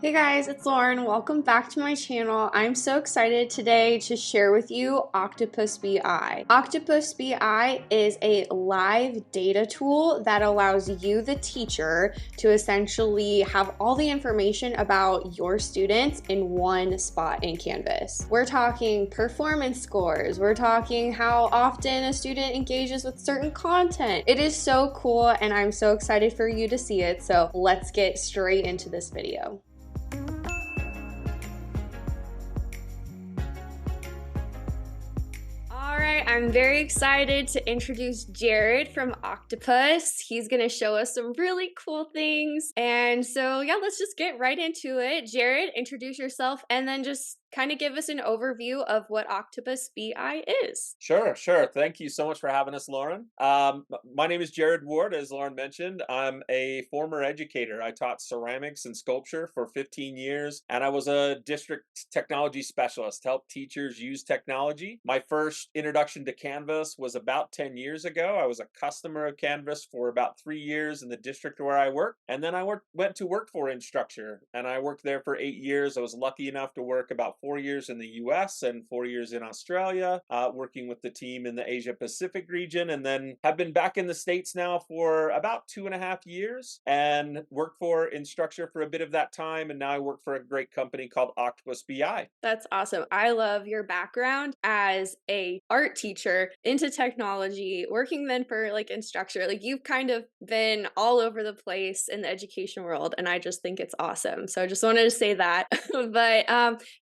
Hey guys, it's Lauren. Welcome back to my channel. I'm so excited today to share with you Octopus BI. Octopus BI is a live data tool that allows you, the teacher, to essentially have all the information about your students in one spot in Canvas. We're talking performance scores. We're talking how often a student engages with certain content. It is so cool and I'm so excited for you to see it. So let's get straight into this video. All right, I'm very excited to introduce Jared from Octopus. He's gonna show us some really cool things. And so yeah, let's just get right into it. Jared, introduce yourself and then just kind of give us an overview of what Octopus BI is. Sure. Thank you so much for having us, Lauren. My name is Jared Ward, as Lauren mentioned. I'm a former educator. I taught ceramics and sculpture for 15 years, and I was a district technology specialist, helped teachers use technology. My first introduction to Canvas was about 10 years ago. I was a customer of Canvas for about 3 years in the district where I worked, and then I went to work for Instructure, and I worked there for 8 years. I was lucky enough to work about 4 years in the US and 4 years in Australia, working with the team in the Asia Pacific region, and then have been back in the States now for about 2.5 years and worked for Instructure for a bit of that time. And now I work for a great company called Octopus BI. That's awesome. I love your background as a art teacher into technology, working then for like Instructure. Like you've kind of been all over the place in the education world, and I just think it's awesome. So I just wanted to say that. But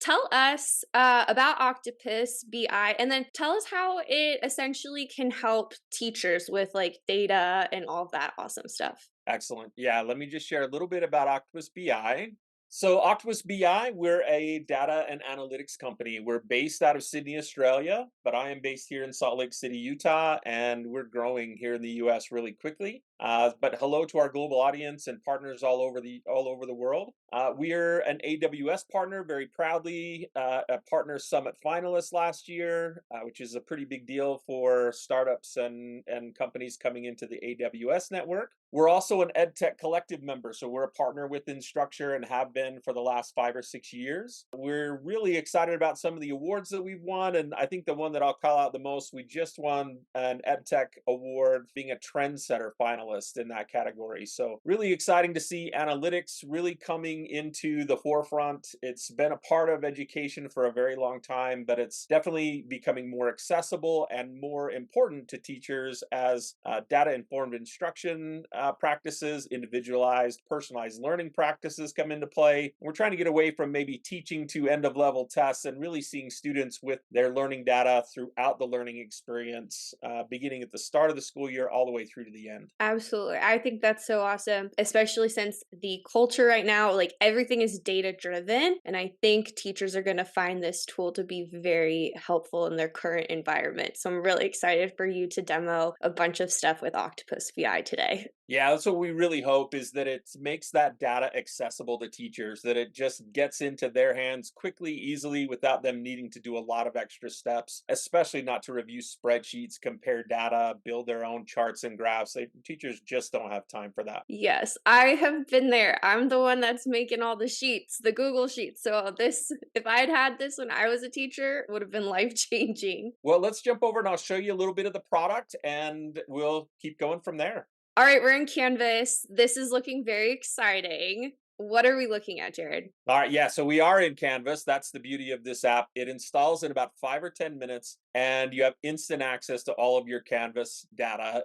tell us about Octopus BI, and then tell us how it essentially can help teachers with like data and all of that awesome stuff. Excellent. Yeah, let me just share a little bit about Octopus BI. So, Octopus BI, we're a data and analytics company. We're based out of Sydney, Australia, but I am based here in Salt Lake City, Utah, and we're growing here in the US really quickly. But hello to our global audience and partners all over the world. We are an AWS partner, very proudly a Partner Summit finalist last year, which is a pretty big deal for startups and companies coming into the AWS network. We're also an EdTech collective member, so we're a partner with Instructure and have been for the last 5 or 6 years. We're really excited about some of the awards that we've won, and I think the one that I'll call out the most, we just won an EdTech award being a trendsetter finalist in that category. So really exciting to see analytics really coming into the forefront. It's been a part of education for a very long time, but it's definitely becoming more accessible and more important to teachers as data-informed instruction practices, individualized, personalized learning practices come into play. We're trying to get away from maybe teaching to end-of-level tests and really seeing students with their learning data throughout the learning experience, beginning at the start of the school year all the way through to the end. Absolutely. I think that's so awesome, especially since the culture right now, like everything is data driven. And I think teachers are going to find this tool to be very helpful in their current environment. So I'm really excited for you to demo a bunch of stuff with Octopus BI today. Yeah, that's what we really hope, is that it makes that data accessible to teachers, that it just gets into their hands quickly, easily, without them needing to do a lot of extra steps, especially not to review spreadsheets, compare data, build their own charts and graphs. Teachers just don't have time for that. Yes, I have been there. I'm the one that's making all the sheets, the Google Sheets. So this, if I'd had this when I was a teacher, it would have been life changing. Well, let's jump over and I'll show you a little bit of the product and we'll keep going from there. All right, we're in Canvas. This is looking very exciting. What are we looking at, Jared? All right, yeah, so we are in Canvas. That's the beauty of this app. It installs in about 5 or 10 minutes, and you have instant access to all of your Canvas data.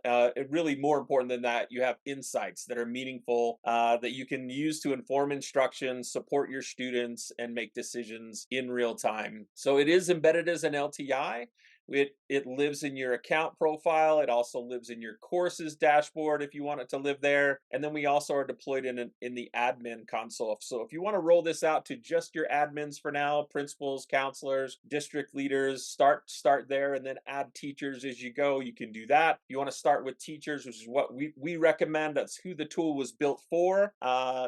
Really, more important than that, you have insights that are meaningful, that you can use to inform instruction, support your students, and make decisions in real time. So it is embedded as an LTI. It lives in your account profile. It also lives in your courses dashboard if you want it to live there. And then we also are deployed in the admin console. So if you want to roll this out to just your admins for now, principals, counselors, district leaders, start there and then add teachers as you go. You can do that. You want to start with teachers, which is what we recommend. That's who the tool was built for.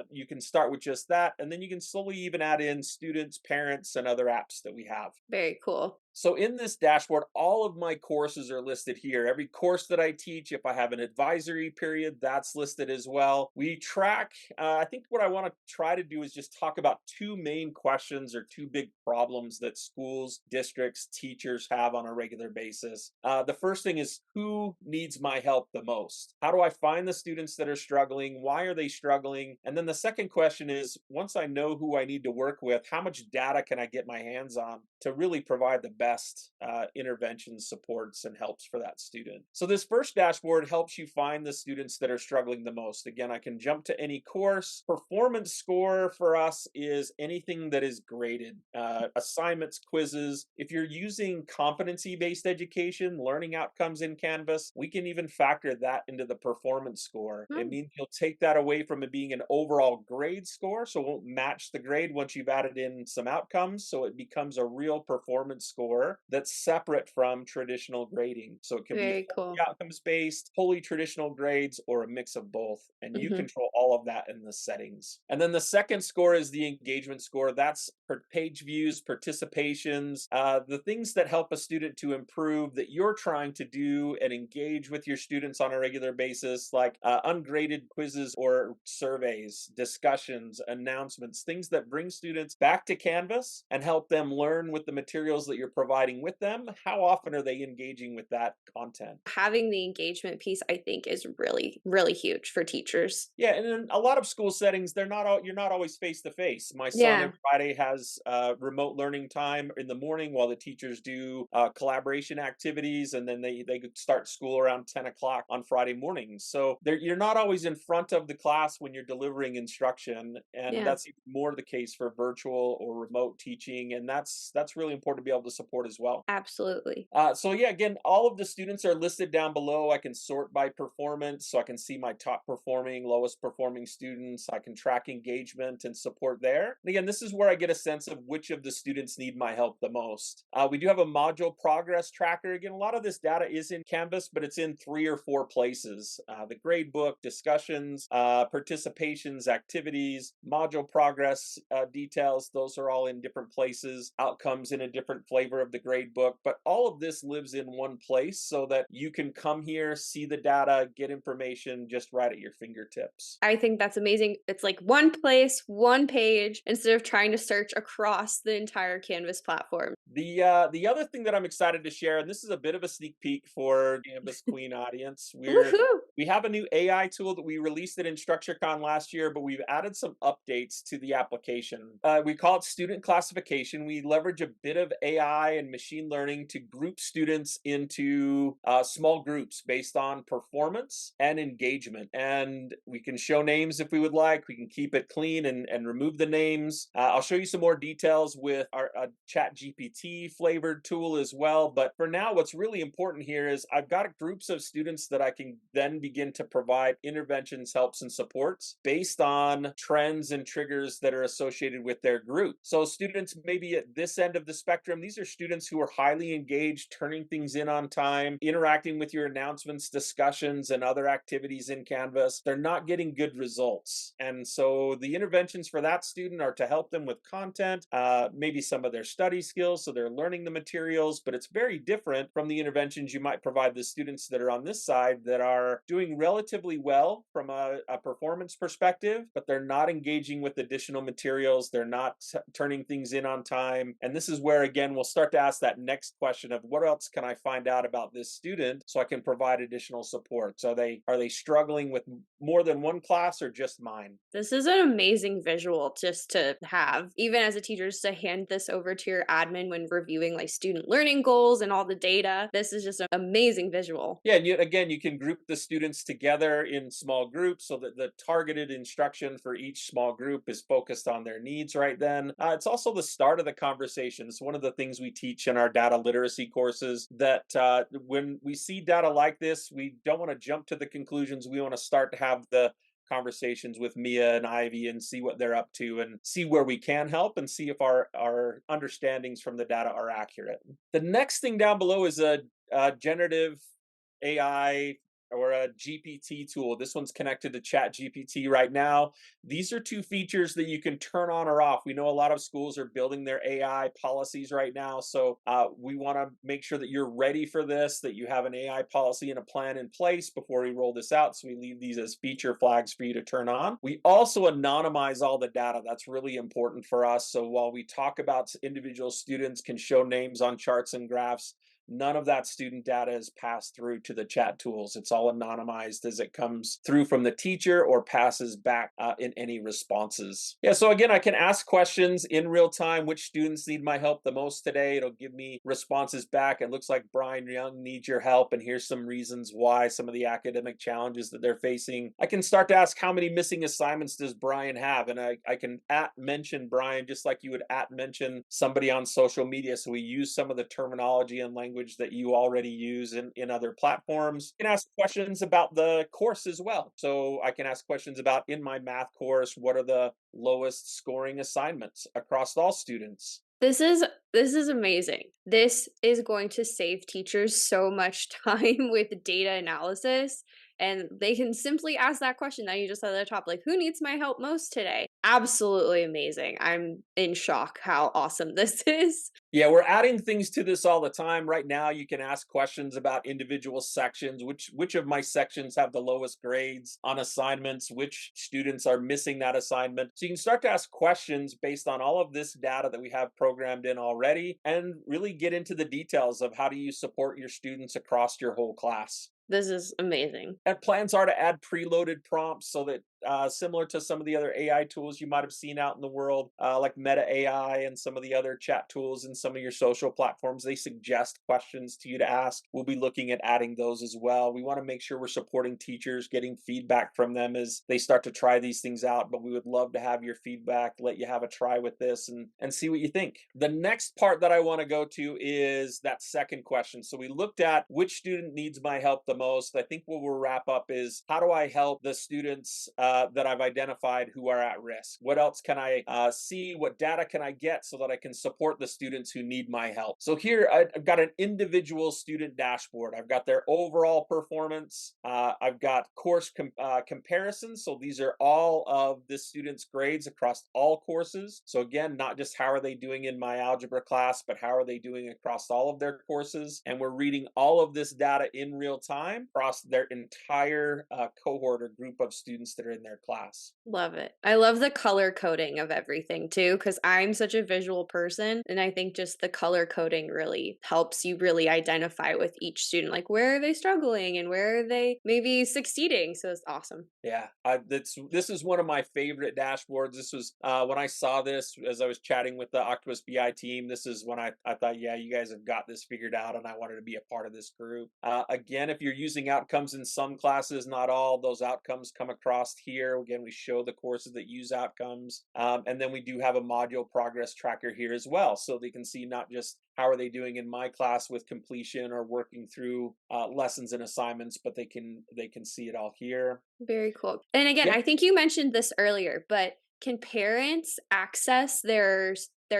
You can start with just that, and then you can slowly even add in students, parents, and other apps that we have. Very cool. So in this dashboard, all of my courses are listed here. Every course that I teach, if I have an advisory period, that's listed as well. We track, I think what I want to try to do is just talk about two main questions or two big problems that schools, districts, teachers have on a regular basis. The first thing is, who needs my help the most? How do I find the students that are struggling? Why are they struggling? And then the second question is, once I know who I need to work with, how much data can I get my hands on to really provide the best interventions, supports, and helps for that student? So this first dashboard helps you find the students that are struggling the most. Again, I can jump to any course. Performance score for us is anything that is graded, assignments, quizzes. If you're using competency-based education, learning outcomes in Canvas, we can even factor that into the performance score. It means you'll take that away from it being an overall grade score, so it won't match the grade once you've added in some outcomes, so it becomes a real performance score that's separate from traditional grading. So it can be Very fully cool. outcomes-based, wholly traditional grades, or a mix of both, and you Hmm. control all of that in the settings. And then the second score is the engagement score. That's page views, participations, the things that help a student to improve that you're trying to do and engage with your students on a regular basis, like ungraded quizzes or surveys, discussions, announcements, things that bring students back to Canvas and help them learn with the materials that you're providing with them. How often are they engaging with that content? Having the engagement piece, I think, is really, really huge for teachers. Yeah, and in a lot of school settings, they're not all, you're not always face to face. My son Yeah. every Friday has remote learning time in the morning while the teachers do collaboration activities, and then they could start school around 10 o'clock on Friday mornings. So you're not always in front of the class when you're delivering instruction, and Yeah. that's even more the case for virtual or remote teaching, and that's really important to be able to support as well. Absolutely. So yeah, again, all of the students are listed down below. I can sort by performance, so I can see my top performing, lowest performing students. I can track engagement and support there. And again, this is where I get a sense of which of the students need my help the most. We do have a module progress tracker. Again, a lot of this data is in Canvas, but it's in 3 or 4 places. The grade book, discussions, participations, activities, module progress details, those are all in different places. Outcomes in a different flavor of the grade book, but all of this lives in one place so that you can come here, see the data, get information just right at your fingertips. I think that's amazing. It's like one place, one page, instead of trying to search across the entire Canvas platform. The other thing that I'm excited to share, and this is a bit of a sneak peek for Canvas Queen audience, Woohoo! we have a new AI tool that we released at InstructureCon last year, but we've added some updates to the application. We call it student classification. We leverage a bit of AI and machine learning to group students into small groups based on performance and engagement. And we can show names if we would like. We can keep it clean and remove the names. I'll show you some more details with our Chat GPT flavored tool as well. But for now, what's really important here is I've got groups of students that I can then begin to provide interventions, helps, and supports based on trends and triggers that are associated with their group. So students maybe at this end of the spectrum, these are students who are highly engaged, turning things in on time, interacting with your announcements, discussions, and other activities in Canvas. They're not getting good results. And so the interventions for that student are to help them with content, maybe some of their study skills, so they're learning the materials, but it's very different from the interventions you might provide the students that are on this side that are doing relatively well from a performance perspective, but they're not engaging with additional materials. They're not turning things in on time. And this is where, again, we'll start to ask that next question of what else can I find out about this student so I can provide additional support? So are they struggling with more than one class or just mine? This is an amazing visual just to have, even as a teacher, just to hand this over to your admin when reviewing like student learning goals and all the data. This is just an amazing visual. Yeah, and again, you can group the students together in small groups so that the targeted instruction for each small group is focused on their needs right then. It's also the start of the conversation. It's one of the things we teach in our data literacy courses that when we see data like this, we don't want to jump to the conclusions. We want to start to have the conversations with Mia and Ivy and see what they're up to and see where we can help and see if our understandings from the data are accurate. The next thing down below is a generative AI or a GPT tool. This one's connected to Chat GPT right now. These are two features that you can turn on or off. We know a lot of schools are building their AI policies right now. So we want to make sure that you're ready for this, that you have an AI policy and a plan in place before we roll this out. So we leave these as feature flags for you to turn on. We also anonymize all the data. That's really important for us. So while we talk about individual students can show names on charts and graphs, none of that student data is passed through to the chat tools. It's all anonymized as it comes through from the teacher or passes back in any responses. Yeah, so again, I can ask questions in real time. Which students need my help the most today? It'll give me responses back. It looks like Brian Young needs your help, and here's some reasons why, some of the academic challenges that they're facing. I can start to ask, how many missing assignments does Brian have? And I can mention Brian just like you would mention somebody on social media. So we use some of the terminology and language that you already use in other platforms. You can ask questions about the course as well. So I can ask questions about, in my math course, what are the lowest scoring assignments across all students? This is amazing. This is going to save teachers so much time with data analysis, and they can simply ask that question that you just said at the top, like, who needs my help most today? Absolutely amazing. I'm in shock how awesome this is. Yeah, we're adding things to this all the time. Right now, you can ask questions about individual sections. Which of my sections have the lowest grades on assignments? Which students are missing that assignment? So you can start to ask questions based on all of this data that we have programmed in already, and really get into the details of how do you support your students across your whole class. This is amazing. And plans are to add preloaded prompts so that similar to some of the other AI tools you might have seen out in the world, like Meta AI and some of the other chat tools and some of your social platforms, they suggest questions to you to ask. We'll be looking at adding those as well. We want to make sure we're supporting teachers, getting feedback from them as they start to try these things out. But we would love to have your feedback, let you have a try with this and see what you think. The next part that I want to go to is that second question. So we looked at which student needs my help the most. I think what we'll wrap up is, how do I help the students that I've identified who are at risk? What else can I see? What data can I get so that I can support the students who need my help? So here I've got an individual student dashboard. I've got their overall performance. I've got course comparisons. So these are all of the students' grades across all courses. So again, not just how are they doing in my algebra class, but how are they doing across all of their courses? And we're reading all of this data in real time across their entire cohort or group of students that are in their class. Love it. I love the color coding of everything too, because I'm such a visual person. And I think just the color coding really helps you really identify with each student, like where are they struggling and where are they maybe succeeding. So it's awesome. Yeah, this is one of my favorite dashboards. This was when I saw this as I was chatting with the Octopus BI team. This is when I thought, yeah, you guys have got this figured out, and I wanted to be a part of this group. Again, if you're using outcomes in some classes, not all, those outcomes come across here. Again, we show the courses that use outcomes, and then we do have a module progress tracker here as well, so they can see not just how are they doing in my class with completion or working through lessons and assignments, but they can see it all here. Very cool. And again, Yeah. I think you mentioned this earlier, but can parents access their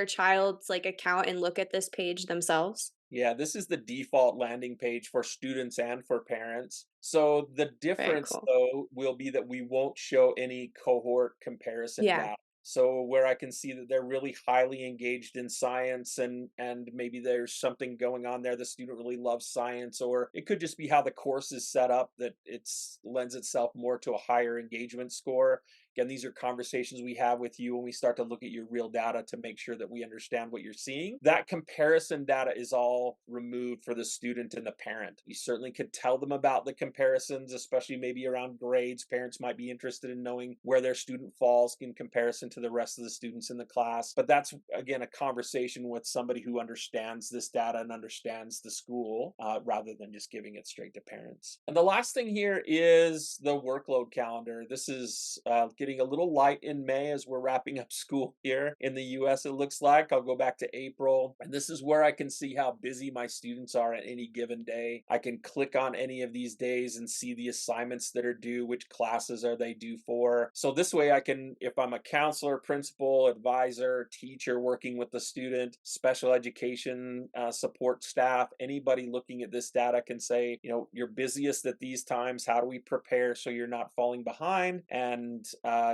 child's like account and look at this page themselves? Yeah, this is the default landing page for students and for parents. So the Very difference, cool. though, will be that we won't show any cohort comparison Yeah. data. So where I can see that they're really highly engaged in science, and maybe there's something going on there, the student really loves science, or it could just be how the course is set up that it's lends itself more to a higher engagement score. Again, these are conversations we have with you when we start to look at your real data to make sure that we understand what you're seeing. That comparison data is all removed for the student and the parent. You certainly could tell them about the comparisons, especially maybe around grades. Parents might be interested in knowing where their student falls in comparison to the rest of the students in the class. But that's, again, a conversation with somebody who understands this data and understands the school rather than just giving it straight to parents. And the last thing here is the workload calendar. This is getting a little light in May as we're wrapping up school here in the US, it looks like. I'll go back to April, and this is where I can see how busy my students are at any given day. I can click on any of these days and see the assignments that are due, which classes are they due for. So this way I can, if I'm a counselor, principal, advisor, teacher working with the student, special education support staff, anybody looking at this data can say, you know, you're busiest at these times. How do we prepare so you're not falling behind? And,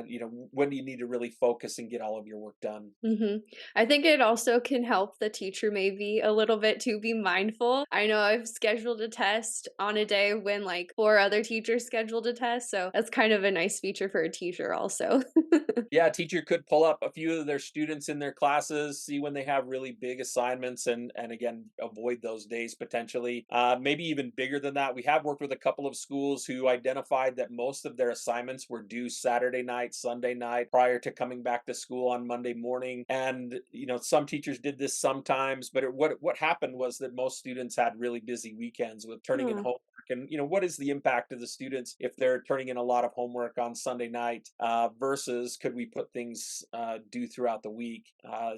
you know, when do you need to really focus and get all of your work done? I think it also can help the teacher maybe a little bit to be mindful. I know I've scheduled a test on a day when like 4 other teachers scheduled a test, so that's kind of a nice feature for a teacher also. Yeah, a teacher could pull up a few of their students in their classes, see when they have really big assignments, and again, avoid those days potentially. Maybe even bigger than that. We have worked with a couple of schools who identified that most of their assignments were due Saturday night, Sunday night, prior to coming back to school on Monday morning. And you know, some teachers did this sometimes, but what happened was that most students had really busy weekends with turning in Hmm. homework. And you know, what is the impact of the students if they're turning in a lot of homework on Sunday night versus could we put things due throughout the week?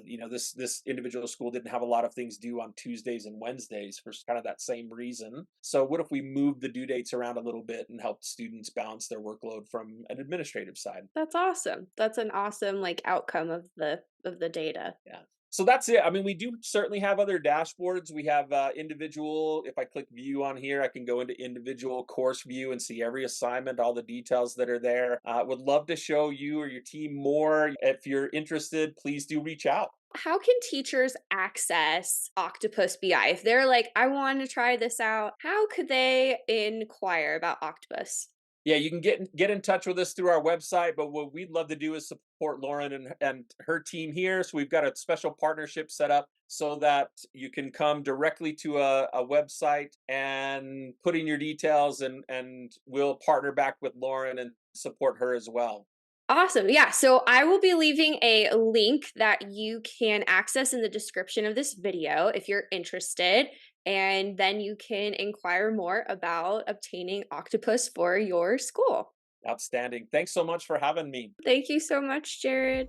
You know, this individual school didn't have a lot of things due on Tuesdays and Wednesdays for kind of that same reason. So what if we moved the due dates around a little bit and helped students balance their workload from an administrative side? That's awesome. That's an awesome like outcome of the data. Yeah. So that's it. I mean, we do certainly have other dashboards. We have individual. If I click view on here, I can go into individual course view and see every assignment, all the details that are there. Would love to show you or your team more. If you're interested, please do reach out. How can teachers access Octopus BI? If they're like, I want to try this out, how could they inquire about Octopus? Yeah, you can get in touch with us through our website, but what we'd love to do is support Lauren and her team here. So we've got a special partnership set up so that you can come directly to a website and put in your details, and we'll partner back with Lauren and support her as well. Awesome. Yeah. So I will be leaving a link that you can access in the description of this video if you're interested. And then you can inquire more about obtaining Octopus for your school. Outstanding. Thanks so much for having me. Thank you so much, Jared.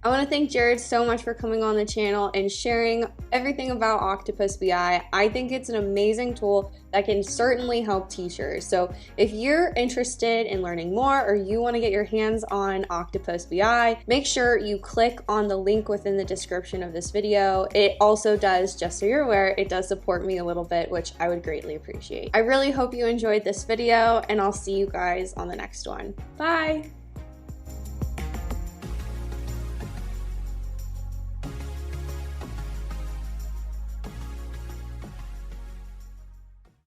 I want to thank Jared so much for coming on the channel and sharing everything about Octopus BI. I think it's an amazing tool that can certainly help teachers. So if you're interested in learning more or you want to get your hands on Octopus BI, make sure you click on the link within the description of this video. It also does, just so you're aware, it does support me a little bit, which I would greatly appreciate. I really hope you enjoyed this video, and I'll see you guys on the next one. Bye!